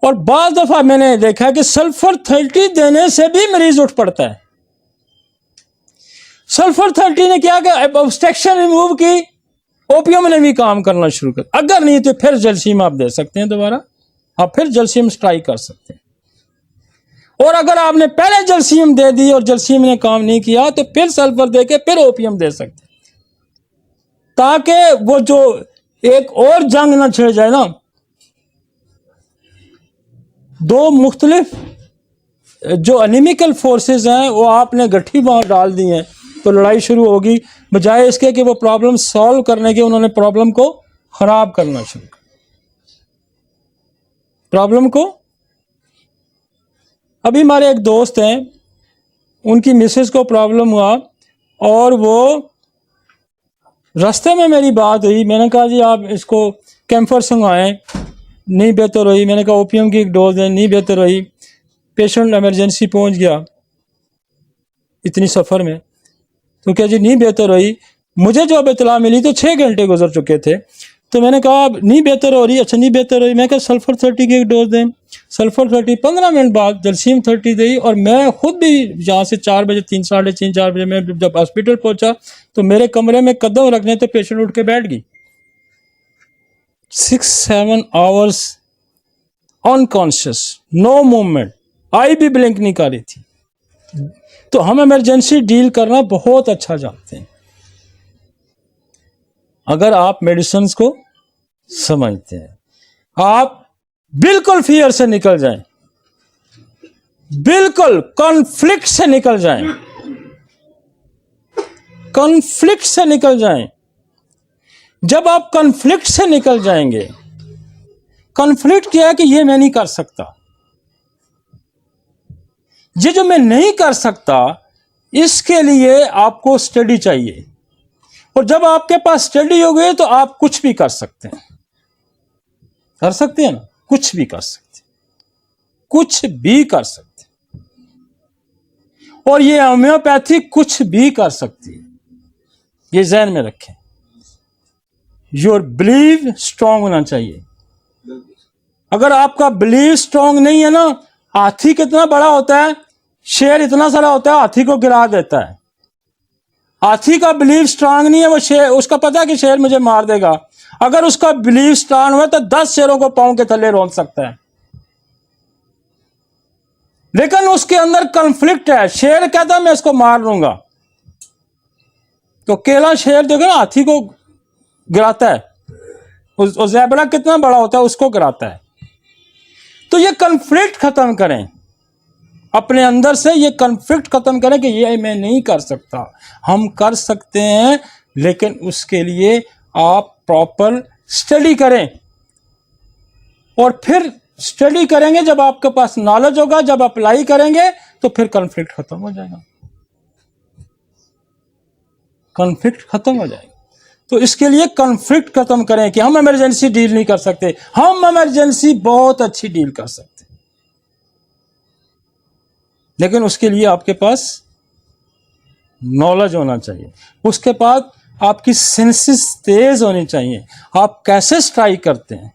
और बाद दफा मैंने देखा कि सल्फर 30 देने से भी मरीज उठ पड़ता है। सल्फर 30 ने क्या किया, ऑब्स्ट्रक्शन रिमूव की, ओपियम ने भी काम करना शुरू कर। अगर नहीं तो फिर जल्सियम आप दे सकते हैं दोबारा, आप फिर जल्सियम स्ट्राइक कर सकते हैं। और अगर आपने पहले जल्सियम दे दी और जल्सियम ने काम नहीं किया तो फिर सल्फर दे के फिर ओपियम दे सकते हैं, ताकि वो जो एक और जंग ना छिड़ जाए ना। 2 मुख्तलिफ जो एनिमिकल फोर्सेस हैं वो आपने गट्ठी वहां डाल दी हैं, तो लड़ाई शुरू होगी, बजाय इसके कि वो प्रॉब्लम सॉल्व करने के उन्होंने प्रॉब्लम को खराब करना शुरू कर, प्रॉब्लम को। अभी हमारे एक दोस्त हैं, उनकी मिसेस को प्रॉब्लम हुआ और वो रास्ते में मेरी बात हुई, मैंने कहा जी आप इसको कैम्फर संगवाएं, नहीं बेहतर हुई। मैंने कहा ओपियम की एक डोज है, नहीं बेहतर हुई। पेशेंट इमरजेंसी पहुंच गया इतनी सफ़र में, तो क्या जी नहीं बेहतर हुई। मुझे जब इतला मिली तो 6 घंटे गुजर चुके थे, तो मैंने कहा नहीं बेहतर हो रही, अच्छा नहीं बेहतर हुई। मैं कहा सल्फर 30 की एक डोज दें। सल्फर 30 15 मिनट बाद जल्सियम 30 दी, और मैं खुद भी यहाँ से 4 बजे 3 साढ़े 3 4 बजे में जब हॉस्पिटल पहुंचा तो मेरे कमरे में कदम रखने तो पेशेंट उठ के बैठ गई। 6-7 आवर्स अनकॉन्शियस, नो मूवमेंट, आई भी ब्लिंक नहीं कर रही थी। तो हम इमरजेंसी डील करना बहुत अच्छा जानते हैं अगर आप मेडिसिन को समझते हैं। आप बिल्कुल फियर से निकल जाएं, बिल्कुल कॉन्फ्लिक्ट से निकल जाएं, कॉन्फ्लिक्ट से निकल जाएं। जब आप कॉन्फ्लिक्ट से निकल जाएंगे, कॉन्फ्लिक्ट क्या है कि ये मैं नहीं कर सकता, ये जो मैं नहीं कर सकता इसके लिए आपको स्टडी चाहिए, और जब आपके पास स्टडी हो गई तो आप कुछ भी कर सकते हैं, कर सकते हैं ना, कुछ भी कर सकते हैं। कुछ भी कर सकती है, और ये होम्योपैथी कुछ भी कर सकती है। ये ज़हन में रखें। योर बिलीव स्ट्रांग होना चाहिए। अगर आपका बिलीव स्ट्रांग नहीं है ना, हाथी कितना बड़ा होता है, शेर इतना सारा होता है, हाथी को गिरा देता है। हाथी का बिलीव स्ट्रांग नहीं है, वो शेर, उसका पता है कि शेर मुझे मार देगा। अगर उसका बिलीव स्ट्रांग हुआ तो 10 शेरों को पांव के थल्ले रोक सकता है। लेकिन उसके अंदर कॉन्फ्लिक्ट है। शेर कहता है मैं इसको मार लूंगा, तो अकेला शेर देखो ना हाथी को गिराता है, उस ज़ेबरा कितना बड़ा होता है उसको गिराता है। तो ये कॉन्फ्लिक्ट खत्म करें अपने अंदर से, ये कॉन्फ्लिक्ट खत्म करें कि ये मैं नहीं कर सकता। हम कर सकते हैं, लेकिन उसके लिए आप प्रॉपर स्टडी करें, और फिर स्टडी करेंगे, जब आपके पास नॉलेज होगा, जब अप्लाई करेंगे तो फिर कॉन्फ्लिक्ट खत्म हो जाएगा। कॉन्फ्लिक्ट खत्म हो जाएगा। तो इसके लिए कॉन्फ्लिक्ट खत्म करें कि हम इमरजेंसी डील नहीं कर सकते। हम इमरजेंसी बहुत अच्छी डील कर सकते, लेकिन उसके लिए आपके पास नॉलेज होना चाहिए। उसके बाद आपकी सेंसेस तेज होनी चाहिए। आप कैसे स्ट्राइक करते हैं।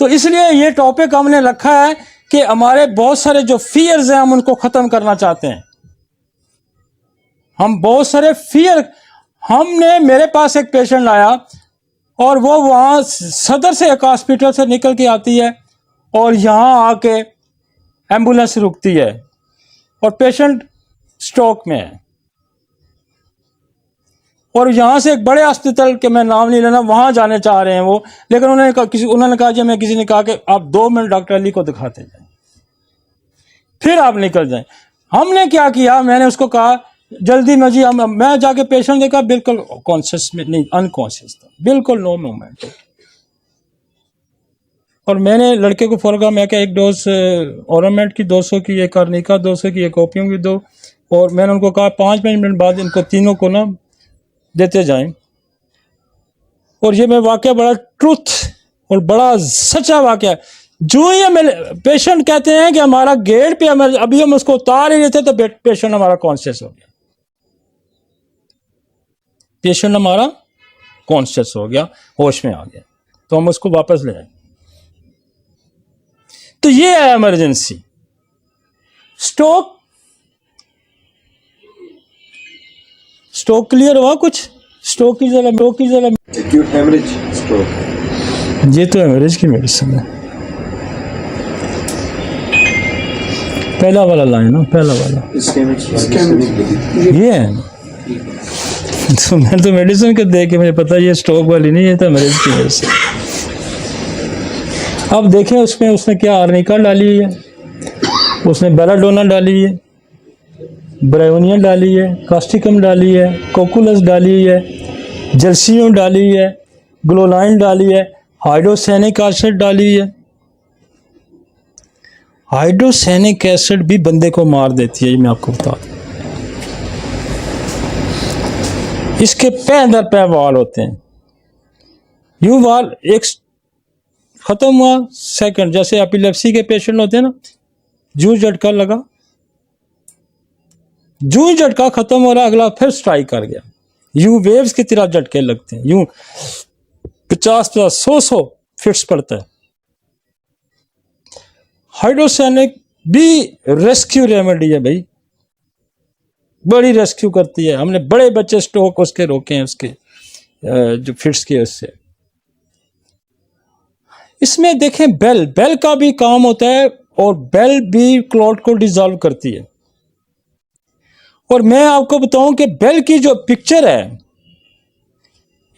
तो इसलिए ये टॉपिक हमने रखा है कि हमारे बहुत सारे जो फियर्स हैं हम उनको खत्म करना चाहते हैं। हम बहुत सारे फियर, हमने, मेरे पास एक पेशेंट आया और वो वहां सदर से एक हॉस्पिटल से निकल के आती है और यहां आके एम्बुलेंस रुकती है और पेशेंट स्ट्रोक में है, और यहां से एक बड़े हॉस्पिटल के, मैं नाम नहीं लेना, वहां जाने चाह रहे हैं वो, लेकिन उन्होंने कहा कि किसी ने कहा कि आप 2 मिनट डॉक्टर अली को दिखाते जाएं, फिर आप निकल जाएं। हमने क्या किया, मैंने उसको कहा जल्दी में जी, मैं जाके पेशेंट देखा, बिल्कुल कॉन्शियस में नहीं, अनकॉन्शियस था, बिल्कुल नो मूवमेंट। और मैंने लड़के को फोन कहा, मैं क्या एक डोज ओरामेंट की 200 की, एक अर्निका 200 की, एक ओपियम की दो, और मैंने उनको कहा 5 मिनट बाद इनको तीनों को ना देते जाएं। और ये मैं वाकया बड़ा ट्रुथ और बड़ा सच्चा वाकया। जो ही मेरे पेशेंट कहते हैं कि हमारा गेट पे, अभी हम उसको उतार ही रहे थे तो पेशेंट हमारा कॉन्शियस हो गया, पेशेंट हमारा कॉन्शियस हो गया, होश में आ गया, तो हम उसको वापस ले आए। तो ये है इमरजेंसी। स्ट्रोक क्लियर हुआ कुछ? स्ट्रोक की जरा एक्यूट हेमरेज स्ट्रोक, ये तो हेमरेज की मेडिसिन है। पहला वाला लाइन, पहला वाला ये है। तो मैं तो मेडिसिन को देख के मुझे पता ये स्ट्रोक वाली नहीं, ये तो हेमरेज की मेडिसिन। अब देखें उसमें उसने क्या आर्निका डाली है, उसने बेलाडोना डाली है, ब्रायोनिया डाली है, कास्टिकम डाली है, कोकुलस डाली है, जर्सियम डाली है, ग्लोलाइन डाली है, हाइड्रोसैनिक एसिड डाली है। हाइड्रोसैनिक एसिड भी बंदे को मार देती है, ये मैं आपको बता दूं। इसके पे दर पे वाल होते हैं, यूं वाल एक खत्म हुआ सेकंड, जैसे एपिलेप्सी के पेशेंट होते हैं ना, जू झटका लगा, जू झटका खत्म हो रहा, अगला फिर स्ट्राइक कर गया। यूं वेव्स की तरह झटके लगते हैं, यूं 50-50 100 फिट्स पड़ता है। हाइड्रोसैनिक भी रेस्क्यू रेमेडी है भाई, बड़ी रेस्क्यू करती है। हमने बड़े बच्चे स्ट्रोक उसके रोके हैं, उसके जो फिट्स के उससे। इसमें देखें बेल का भी काम होता है, और बेल भी क्लॉट को डिसॉल्व करती है। और मैं आपको बताऊं कि बेल की जो पिक्चर है,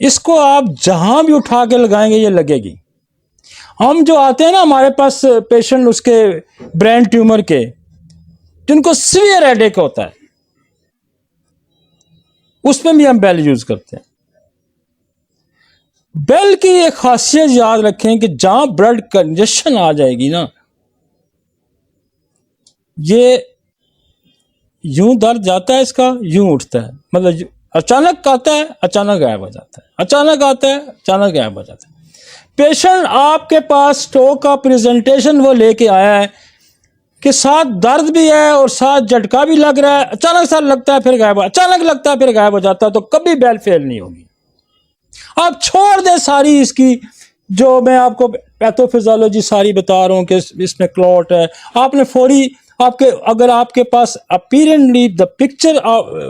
इसको आप जहां भी उठा के लगाएंगे ये लगेगी। हम जो आते हैं ना हमारे पास पेशेंट, उसके ब्रेन ट्यूमर के, जिनको सीवियर हेडेक होता है, उसमें भी हम बेल यूज करते हैं। बेल की एक खासियत याद रखें कि जहां ब्लड कंजेशन आ जाएगी ना, ये यूं दर्द जाता है इसका, यूं उठता है, मतलब अचानक आता है, अचानक गायब हो जाता है, अचानक आता है, अचानक गायब हो जाता है। पेशेंट आपके पास स्ट्रोक का प्रेजेंटेशन वो लेके आया है कि साथ दर्द भी है और साथ झटका भी लग रहा है, अचानक सा लगता है फिर गायब, अचानक लगता है फिर गायब हो जाता है, तो कभी बेल फेल नहीं होगी। आप छोड़ दें सारी इसकी जो मैं आपको पैथोफिजियोलॉजी सारी बता रहा हूँ कि इसमें क्लॉट है, आपने फौरी आपके अगर आपके पास अपीरेंटली द पिक्चर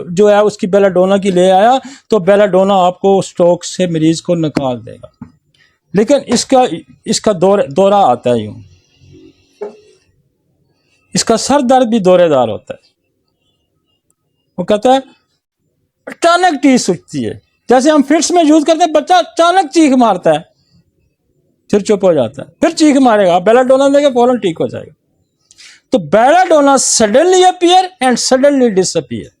जो है उसकी बेलाडोना की ले आया तो बेलाडोना आपको स्ट्रोक से मरीज को निकाल देगा। लेकिन इसका दौरा आता है यूं, इसका सर दर्द भी दौरेदार होता है। वो कहता है अचानक चीख उठती है, जैसे हम फिट्स में यूज करते हैं, बच्चा अचानक चीख मारता है फिर चुप हो जाता है, फिर चीख मारेगा, बेलाडोना देगा फौरन ठीक हो जाएगा। तो belladonna suddenly appear and suddenly disappear,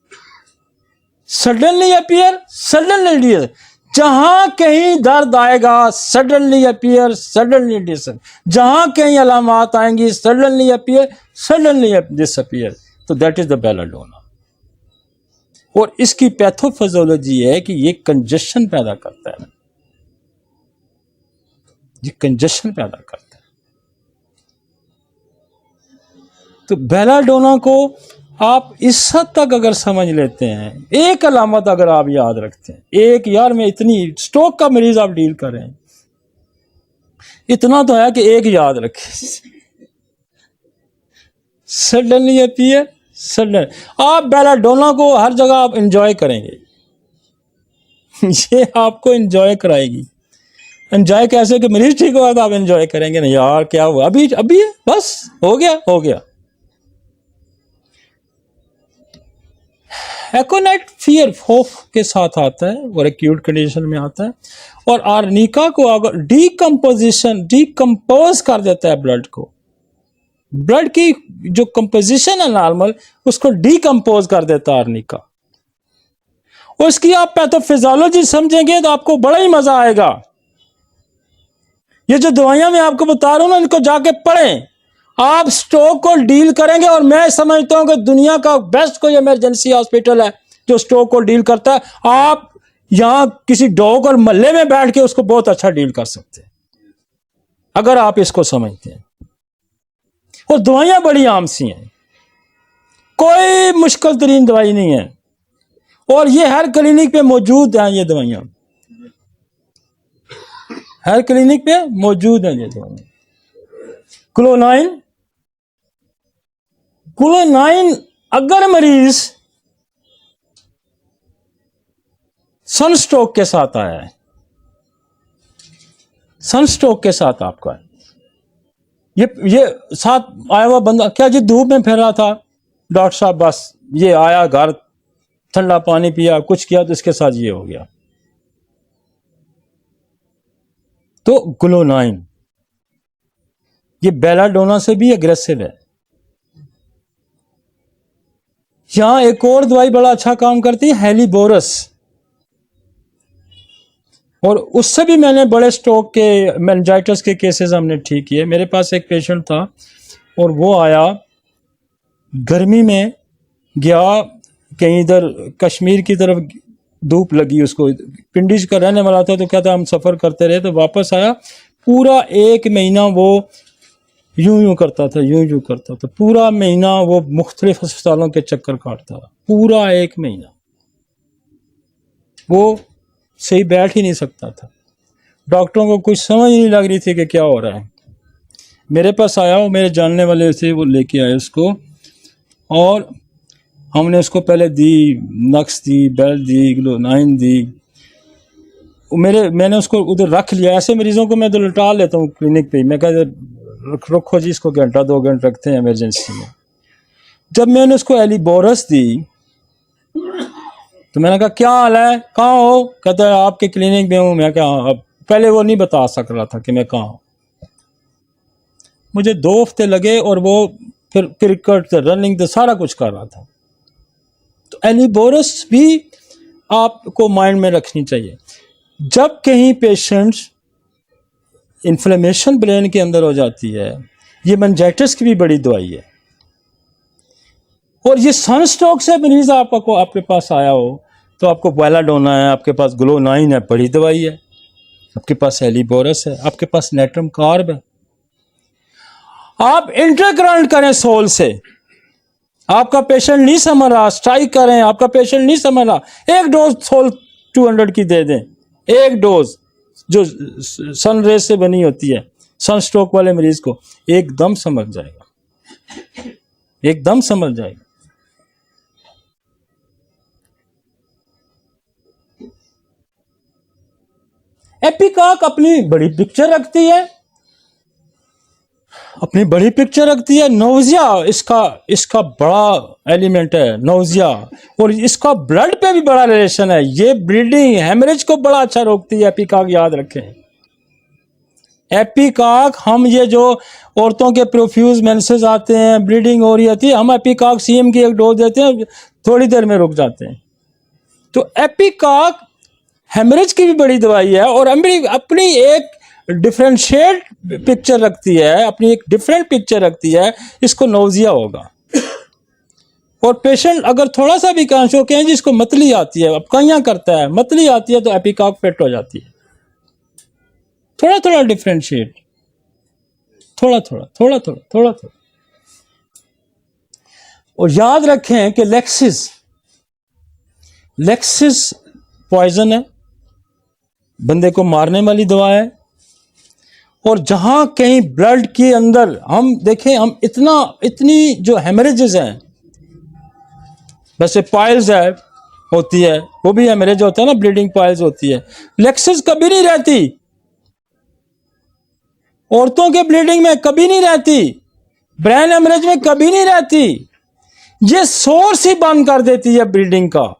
suddenly appear suddenly disappear, जहां कहीं दर्द आएगा सडनली अपीयर सडनली डिसअपीयर, जहां कहीं अलामात आएंगी सडनली अपीयर सडनली डिसअपीयर, तो दैट इज द बेलाडोना। और इसकी पैथोफिजियोलॉजी है कि ये कंजेशन पैदा करता है, ये कंजेशन पैदा करता है। तो बेलाडोना को आप इस हद तक अगर समझ लेते हैं, एक अलामत अगर आप याद रखते हैं, एक यार में इतनी स्ट्रोक का मरीज आप डील कर रहे हैं, इतना तो है कि एक याद रखें, सडनली अपीयर सडन, आप बेलाडोना को हर जगह आप एंजॉय करेंगे, ये आपको एंजॉय कराएगी। एंजॉय कैसे कि मरीज ठीक हुआ तो आप एंजॉय करेंगे ना, यार क्या हुआ अभी अभी है, बस हो गया। एकोनाइट फियर खौफ के साथ आता है और एक्यूट कंडीशन में आता है। और आर्निका को अगर डिकम्पोज कर देता है ब्लड को, ब्लड की जो कंपोजिशन है नॉर्मल उसको डिकम्पोज कर देता है आर्निका। और इसकी आप पैथोफिजियोलॉजी समझेंगे तो आपको बड़ा ही मजा आएगा। ये जो दवाइयां मैं आपको बता रहा हूं ना, इनको जाके पढ़ें, आप स्ट्रोक को डील करेंगे। और मैं समझता हूं कि दुनिया का बेस्ट कोई इमरजेंसी हॉस्पिटल है जो स्ट्रोक को डील करता है। आप यहां किसी डॉग और मल्ले में बैठ के उसको बहुत अच्छा डील कर सकते हैं अगर आप इसको समझते हैं। और दवाइयां बड़ी आम सी हैं, कोई मुश्किल तरीन दवाई नहीं है, और ये हर क्लिनिक पे मौजूद हैं। ये दवाइयां हर क्लिनिक पे मौजूद हैं। ये दवाइयां क्लोनाइन अगर मरीज सनस्ट्रोक के साथ आया है, सनस्ट्रोक के साथ आपका है, ये साथ आया हुआ बंदा क्या जी धूप में फिर रहा था, डॉक्टर साहब बस ये आया घर, ठंडा पानी पिया, कुछ किया तो इसके साथ ये हो गया। तो ग्लोनाइन ये बेलाडोना से भी एग्रेसिव है। यहां एक और दवाई बड़ा अच्छा काम करती है, हेलीबोरस, और उससे भी मैंने बड़े स्ट्रोक के मेनिंजाइटिस के केसेस हमने ठीक किए। मेरे पास एक पेशेंट था और वो आया गर्मी में, गया कहीं इधर कश्मीर की तरफ, धूप लगी उसको, पिंडी का रहने वाला था, तो कहता हम सफ़र करते रहे, तो वापस आया। पूरा 1 महीना वो यूं करता था, यूं करता था, पूरा महीना वो मुख्तलिफ अस्पतालों के चक्कर काटता रहा, पूरा 1 महीना वो सही बैठ ही नहीं सकता था। डॉक्टरों को कुछ समझ नहीं लग रही थी कि क्या हो रहा है। मेरे पास आया, वो मेरे जानने वाले थे, वो लेके आए उसको, और हमने उसको पहले दी, नक्स दी, बेल दी, ग्लोनाइन दी। मैंने उसको उधर रख लिया। ऐसे मरीजों को मैं तो लौटा लेता हूँ क्लिनिक पे, मैं कहता रखो जी इसको, घंटा 2 घंटे रखते हैं इमरजेंसी में। जब मैंने उसको एलिबोरस दी तो मैंने कहा क्या हाल है, कहाँ हो? कहता है आपके क्लिनिक में हूँ। मैं क्या, अब पहले वो नहीं बता सक रहा था कि मैं कहाँ हूँ। मुझे 2 हफ्ते लगे और वो फिर क्रिकेट रनिंग तो सारा कुछ कर रहा था। तो एलिबोरस भी आपको माइंड में रखनी चाहिए। जब कहीं पेशेंट्स इन्फ्लेमेशन ब्रेन के अंदर हो जाती है, ये मेनिंजाइटिस की भी बड़ी दवाई है। और ये सनस्ट्रोक से मरीज आपके पास आया हो तो आपको बेलाडोना है, आपके पास ग्लोनाइन है, बड़ी दवाई है। आपके पास एलिबोरस है, आपके पास नेट्रम कार्ब है। आप इंटरकरेंट करें सोल से, आपका पेशेंट नहीं समझ रहा, स्ट्राइक करें, आपका पेशेंट नहीं समझ रहा, एक डोज सोल 200 की दे दें, एक डोज जो सन रेज से बनी होती है, सन स्ट्रोक वाले मरीज को एकदम समझ जाएगा, एकदम समझ जाएगा। एपिकॉक अपनी बड़ी पिक्चर रखती है, अपनी बड़ी पिक्चर रखती है। नोजिया इसका बड़ा एलिमेंट है, नोजिया, और इसका ब्लड पे भी बड़ा रिलेशन है। ये ब्लीडिंग हेमरेज को बड़ा अच्छा रोकती है एपिकॉक, याद रखें। एपिकॉक, हम ये जो औरतों के प्रोफ्यूज मेंसेस आते हैं, ब्लीडिंग हो रही होती है, हम एपिकॉक सीएम की एक डोज देते हैं, थोड़ी देर में रुक जाते हैं। तो एपिकॉक हेमरेज की भी बड़ी दवाई है, और अपनी एक डिफरेंशिएट पिक्चर रखती है, अपनी एक डिफरेंट पिक्चर रखती है। इसको नोजिया होगा, और पेशेंट अगर थोड़ा सा भी कांशो के जिसको मतली आती है, अब कहियां करता है, मतली आती है तो एपिकॉक फिट हो जाती है। थोड़ा थोड़ा डिफरेंशिएट, थोड़ा थोड़ा थोड़ा थोड़ा थोड़ा थोड़ा। और याद रखें कि लेक्सिस पॉइजन है, बंदे को मारने वाली दवा है। और जहां कहीं ब्लड के अंदर हम देखें, हम इतनी जो हेमरेजेस हैं, वैसे पाइल्स है होती है, वो भी हेमरेज होता है ना, ब्लीडिंग पाइल्स होती है। लेक्सिस कभी नहीं रहती, औरतों के ब्लीडिंग में कभी नहीं रहती, ब्रेन हेमरेज में कभी नहीं रहती। ये सोर्स ही बंद कर देती है ब्लीडिंग का।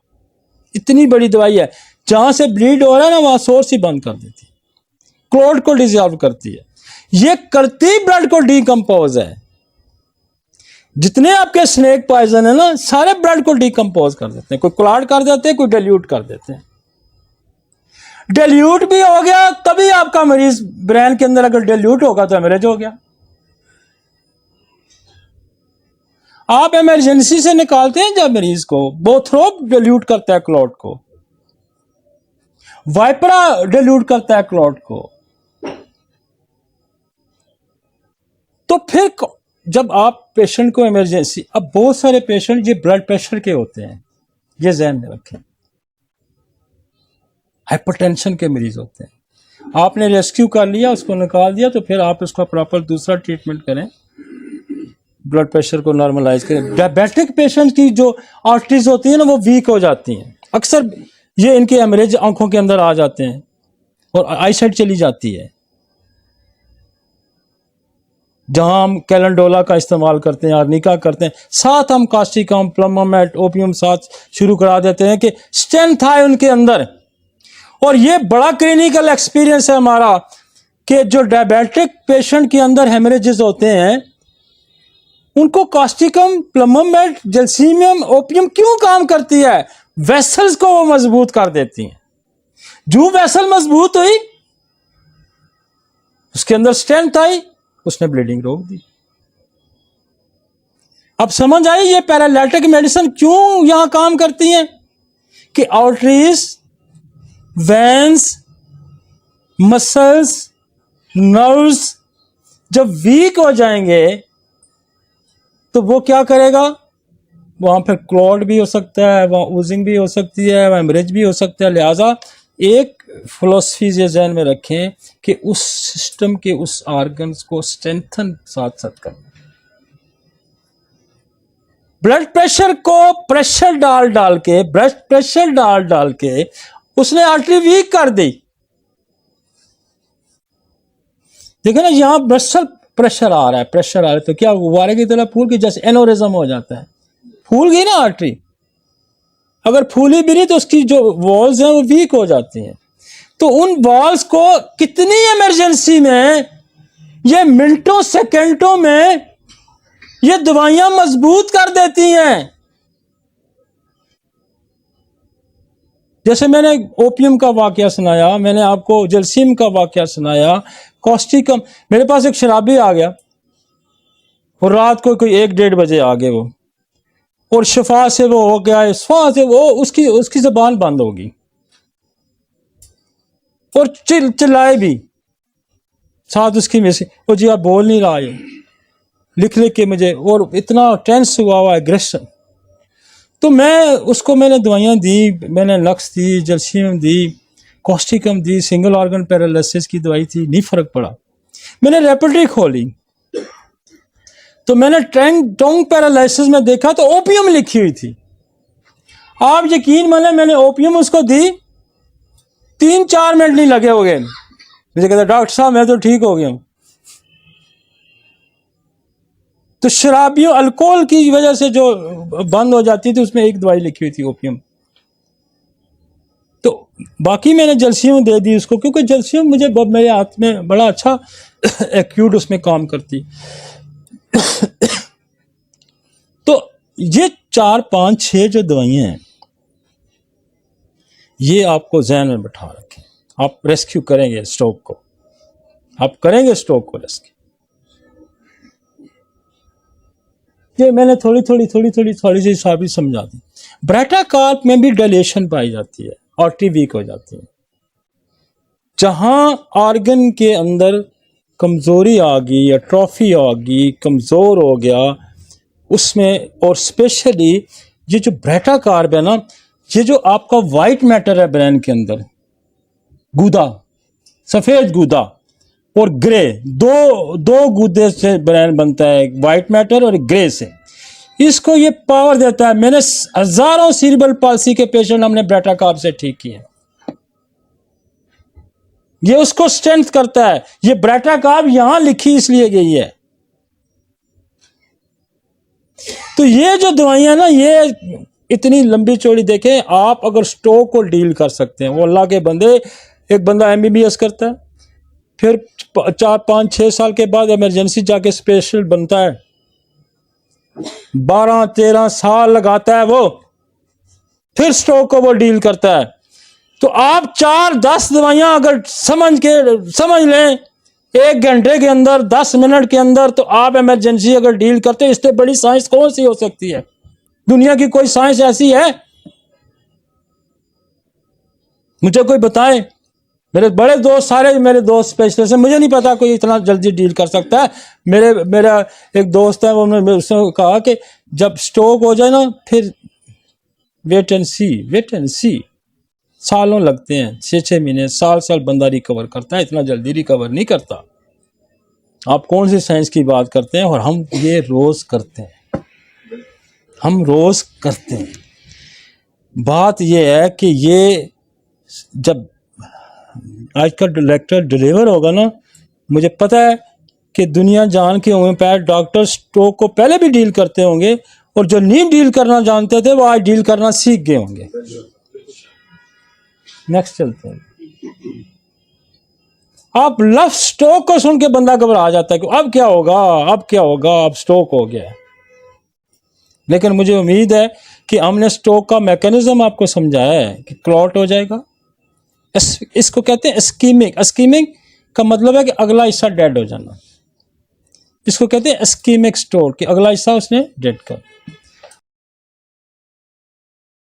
इतनी बड़ी दवाई है, जहां से ब्लीड हो रहा है ना, वहां सोर्स ही बंद कर देती है, क्लॉट को डिसॉल्व करती है। ये करती ब्लड को डीकंपोज है। जितने आपके स्नेक पॉइजन है ना, सारे ब्लड को डीकंपोज कर देते हैं। कोई क्लॉट कर देते हैं, कोई डिल्यूट कर देते हैं। डिल्यूट भी हो गया तभी आपका मरीज ब्रेन के अंदर, अगर डिल्यूट होगा तो हेमरेज हो गया। आप इमरजेंसी से निकालते हैं जब मरीज को, बोथ्रोप डिल्यूट करता है क्लॉट को, वाइपरा डिल्यूट करता है क्लॉट को। तो फिर जब आप पेशेंट को इमरजेंसी, अब बहुत सारे पेशेंट ये ब्लड प्रेशर के होते हैं, ये ध्यान में रखें, हाइपरटेंशन के मरीज होते हैं। आपने रेस्क्यू कर लिया, उसको निकाल दिया, तो फिर आप उसका प्रॉपर दूसरा ट्रीटमेंट करें, ब्लड प्रेशर को नॉर्मलाइज करें। डायबिटिक पेशेंट की जो आर्टरीज होती है ना, वो वीक हो जाती हैं। अक्सर ये इनके हेमरेज आंखों के अंदर आ जाते हैं और आईसाइट चली जाती है। जहां हम कैलेंडोला का इस्तेमाल करते हैं, आर्निका करते हैं, साथ हम कास्टिकम, प्लमोमेट, ओपियम साथ शुरू करा देते हैं कि स्ट्रेंथ आए उनके अंदर। और ये बड़ा क्लिनिकल एक्सपीरियंस है हमारा कि जो डायबिटिक पेशेंट के अंदर हेमरेजेस होते हैं, उनको कास्टिकम, प्लमोमेट, जैल्सीमियम, ओपियम क्यों काम करती है? वेसल्स को वो मजबूत कर देती हैं। जो वेसल मजबूत हुई, उसके अंदर स्ट्रेंथ आई, उसने ब्लीडिंग रोक दी। अब समझ आई ये पैरालिटिक मेडिसिन क्यों यहां काम करती हैं? कि आर्टरीज, वेन्स, मसल्स, नर्व्स जब वीक हो जाएंगे तो वो क्या करेगा? वहां पर क्लॉट भी हो सकता है, वहां ऊजिंग भी हो सकती है, वहां हेमरेज भी हो सकता है। लिहाजा एक फिलॉसफी ये ज़हन में रखें कि उस सिस्टम के, उस ऑर्गन्स को स्ट्रेंथन साथ साथ करना। ब्लड प्रेशर को प्रेशर डाल डाल के, ब्लड प्रेशर डाल डाल के उसने आर्टरी वीक कर दी। देखो ना, यहां ब्लड प्रेशर आ रहा है, प्रेशर आ रहा है, तो क्या गुब्बारे की तरह फूल की, जैसे एनोरिज्म हो जाता है। फूल गई ना आर्टरी, अगर फूली भी नहीं तो उसकी जो वॉल्स हैं वो वीक हो जाती हैं। तो उन वॉल्स को कितनी इमरजेंसी में, ये मिनटों सेकंडों में ये दवाइयां मजबूत कर देती हैं। जैसे मैंने ओपियम का वाकया सुनाया, मैंने आपको जलसीम का वाकया सुनाया, कॉस्टिकम। मेरे पास एक शराबी आ गया और रात को कोई 1-1:30 बजे आ गए वो, और शफा से वो हो गया, शफा से वो उसकी जबान बंद होगी। और चिल्लाए भी साथ उसकी में से, वो जी आप बोल नहीं रहा है, लिख लिख के मुझे, और इतना टेंस हुआ एग्रेशन। तो मैं उसको मैंने दवाइयाँ दी, मैंने नक्स दी, जल्शियम दी, कॉस्टिकम दी, सिंगल ऑर्गन पैरालिसिस की दवाई थी, नहीं फर्क पड़ा। मैंने रेपल्ट्री खोली तो मैंने टोंग पैरालिसिस में देखा तो ओपियम लिखी हुई थी। आप यकीन माने मैंने ओपियम उसको दी, 3-4 मिनट नहीं लगे हो गए, मुझे कहता डॉक्टर साहब मैं तो ठीक हो गया हूं। तो शराबियों अल्कोहल की वजह से जो बंद हो जाती थी उसमें एक दवाई लिखी हुई थी ओपियम। तो बाकी मैंने जल्शियम दे दी उसको, क्योंकि जल्शियम मुझे मेरे हाथ में बड़ा अच्छा एक्यूट उसमें काम करती। तो ये 4, 5, 6 जो दवाइयां हैं ये आपको ज़हन में बैठा रखें। आप रेस्क्यू करेंगे स्ट्रोक को, आप करेंगे स्ट्रोक को रेस्क्यू। ये मैंने थोड़ी सी साबित समझा दी। ब्रेटाकार्प में भी डायलेशन पाई जाती है, आर्टरी वीक हो जाती है। जहां ऑर्गन के अंदर कमजोरी आ गई, एट्रोफी आ गई, कमजोर हो गया उसमें, और स्पेशली ये जो ब्रेटाकार्प है ना, ये जो आपका वाइट मैटर है ब्रेन के अंदर, गूदा, सफेद गूदा और ग्रे, दो गूदे से ब्रेन बनता है, एक वाइट मैटर और एक ग्रे से। इसको ये पावर देता है। मैंने हजारों सीरियल पाल्सी के पेशेंट हमने ब्रेटाकार्प से ठीक किए। ये उसको स्ट्रेंथ करता है। ये ब्रेटाकार्प यहां लिखी इसलिए गई है। तो ये जो दवाइयां ना, ये इतनी लंबी चौड़ी देखें। आप अगर स्ट्रोक को डील कर सकते हैं, वो अल्लाह के बंदे, एक बंदा MBBS करता है, फिर 4, 5, 6 साल के बाद इमरजेंसी जाके स्पेशल बनता है, 12, 13 साल लगाता है वो, फिर स्ट्रोक को वो डील करता है। तो आप 4, 10 दवाइयां अगर समझ लें 1 घंटे के अंदर, 10 मिनट के अंदर, तो आप इमरजेंसी अगर डील करते हैं। इससे बड़ी साइंस कौन सी हो सकती है? दुनिया की कोई साइंस ऐसी है? मुझे कोई बताए। मेरे बड़े दोस्त, सारे मेरे दोस्त स्पेशलिस्ट हैं, मुझे नहीं पता कोई इतना जल्दी डील कर सकता है। मेरा एक दोस्त है, उन्होंने उसने कहा कि जब स्ट्रोक हो जाए ना, फिर वेट एंड सी, सालों लगते हैं, 6-6 महीने, साल बंदा रिकवर करता है, इतना जल्दी रिकवर नहीं करता। आप कौन सी साइंस की बात करते हैं? और हम ये रोज करते हैं, हम रोज करते हैं। बात यह है कि ये जब आज का लेक्चर डिलीवर होगा ना, मुझे पता है कि दुनिया जान के होम्योपैथ डॉक्टर स्ट्रोक को पहले भी डील करते होंगे, और जो नहीं डील करना जानते थे वो आज डील करना सीख गए होंगे। नेक्स्ट चलते हैं। आप लफ्ज स्ट्रोक को सुन के बंदा घबरा जाता है कि अब क्या होगा, अब स्ट्रोक हो गया। लेकिन मुझे उम्मीद है कि हमने स्ट्रोक का मैकेनिज्म आपको समझाया है कि क्लॉट हो जाएगा। इसको कहते हैं इस्कीमिक का मतलब है कि अगला हिस्सा डेड हो जाना। इसको कहते हैं इस्कीमिक स्ट्रोक, कि अगला हिस्सा उसने डेड कर।